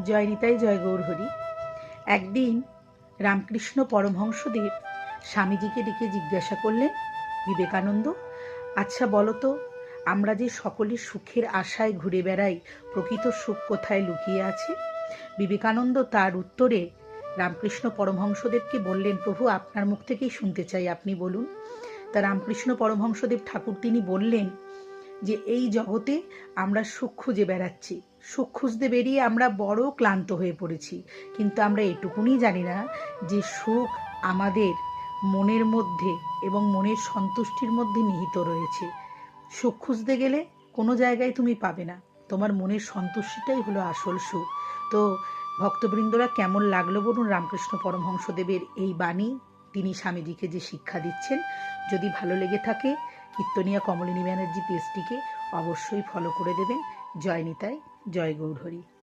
জয় নিতাই, জয় গৌরহরি। একদিন রামকৃষ্ণ পরমহংসদেব স্বামীজিকে ডেকে জিজ্ঞাসা করলেন, বিবেকানন্দ, আচ্ছা বলো তো, আমরা যে সকলে সুখের আশায় ঘুরে বেড়াই, প্রকৃত সুখ কোথায় লুকিয়ে আছে? বিবেকানন্দ তার উত্তরে রামকৃষ্ণ পরমহংসদেবকে বললেন, প্রভু, আপনার মুখ থেকেই শুনতে চাই, আপনি বলুন। তা রামকৃষ্ণ পরমহংসদেব ঠাকুর তিনি বললেন যে এই জগতে আমরা সুখ খুঁজে বেড়াচ্ছি, সুখ খুঁজতে বেরিয়ে আমরা বড় ক্লান্ত হয়ে পড়েছি, কিন্তু আমরা এটুকুনি জানি না যে সুখ আমাদের মনের মধ্যে এবং মনের সন্তুষ্টির মধ্যে নিহিত রয়েছে। সুখ খুঁজতে গেলে কোনো জায়গায় তুমি পাবে না, তোমার মনের সন্তুষ্টিটাই হলো আসল সুখ। তো ভক্তবৃন্দরা, কেমন লাগলো বলুন রামকৃষ্ণ পরমহংসদেবের এই বাণী, তিনি স্বামীজিকে যে শিক্ষা দিচ্ছেন? যদি ভালো লেগে থাকে কীর্তনিয়া কমলিনী ব্যানার্জি পেজটিকে অবশ্যই ফলো করে দেবেন। জয় নিতাই, জয় গৌরহরি।